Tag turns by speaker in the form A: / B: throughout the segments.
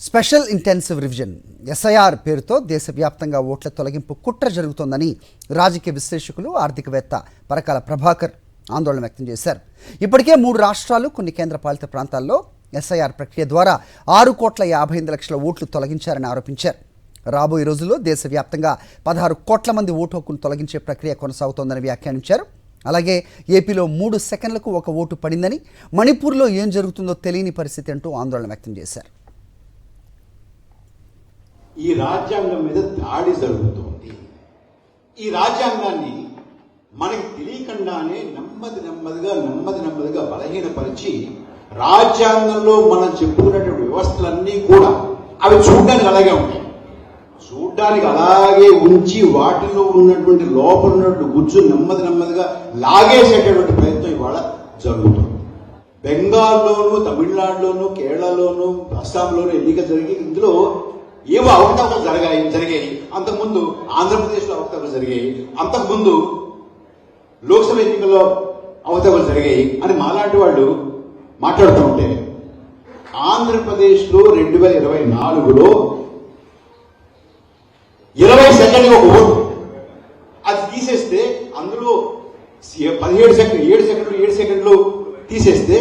A: Special intensive revision SIR పేరుతో దేశవ్యాప్తంగా ఓట్ల తొలగింపు కుట్ర జరుగుతోందని రాజకీయ విశ్లేషకులు ఆర్థికవేత్త పరకాల ప్రభాకర్ ఆందోళన వ్యక్తం చేశారు. ఇప్పటికే 3 రాష్ట్రాలు కొన్ని కేంద్రపాలిత ప్రాంతాల్లో ఎస్ఐఆర్ ప్రక్రియ ద్వారా 6,58,00,000 ఓట్లు తొలగించారని ఆరోపించారు. రాబోయే రోజుల్లో దేశవ్యాప్తంగా 16 కోట్ల మంది ఓటు హక్కును తొలగించే ప్రక్రియ కొనసాగుతోందని వ్యాఖ్యానించారు. అలాగే ఏపీలో 3 సెకండ్లకు ఒక ఓటు పడిందని, మణిపూర్లో ఏం జరుగుతుందో తెలియని పరిస్థితి అంటూ ఆందోళన వ్యక్తం చేశారు.
B: ఈ రాజ్యాంగం మీద దాడి జరుగుతోంది. ఈ రాజ్యాంగాన్ని మనకి తెలియకుండానే నెమ్మదిగా బలహీనపరిచి రాజ్యాంగంలో మనం చెప్పుకున్నటువంటి వ్యవస్థలన్నీ కూడా అవి చూడడానికి అలాగే ఉంటాయి. చూడ్డానికి అలాగే ఉంచి వాటిలో ఉన్నటువంటి లోపల ఉన్నటువంటి గుజ్జు నెమ్మదిగా లాగేసేటటువంటి ప్రయత్నం ఇవాళ జరుగుతుంది. బెంగాల్లోను, తమిళనాడులోను, కేరళలోను, అస్సాంలోను ఎన్నిక జరిగి ఇందులో ఏవో అవకతవకలు జరిగాయి. అంతకుముందు ఆంధ్రప్రదేశ్లో అవకతవకలు జరిగాయి, అంతకుముందు లోక్సభ ఎన్నికల్లో అవకతవకలు జరిగాయి అని మాలాంటి వాళ్ళు మాట్లాడుతూ ఉంటే, ఆంధ్రప్రదేశ్లో 2024లో 20 సెకండ్కి ఒక ఓటు అది తీసేస్తే, అందులో 7 సెకండ్లు తీసేస్తే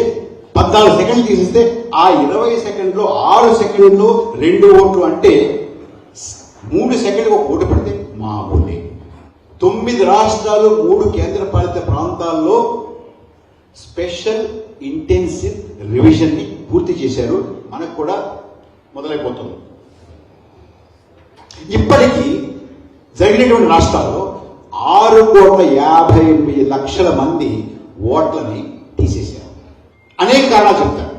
B: 14 సెకండ్లు తీసేస్తే ఆ 20 సెకండ్లో 6 సెకండ్లు 2 ఓట్లు అంటే 3 సెకండ్లకు ఒక ఓటు పెడితే మా ఓటే. 9 రాష్ట్రాలు 3 కేంద్రపాలిత ప్రాంతాల్లో స్పెషల్ ఇంటెన్సివ్ రివిజన్ ని పూర్తి చేశారు. మనకు కూడా మొదలైపోతుంది. ఇప్పటికీ జరిగినటువంటి రాష్ట్రాల్లో 6,58,00,000 మంది ఓట్లని తీసేశారు. అనేక కారణాలు చెప్తారు.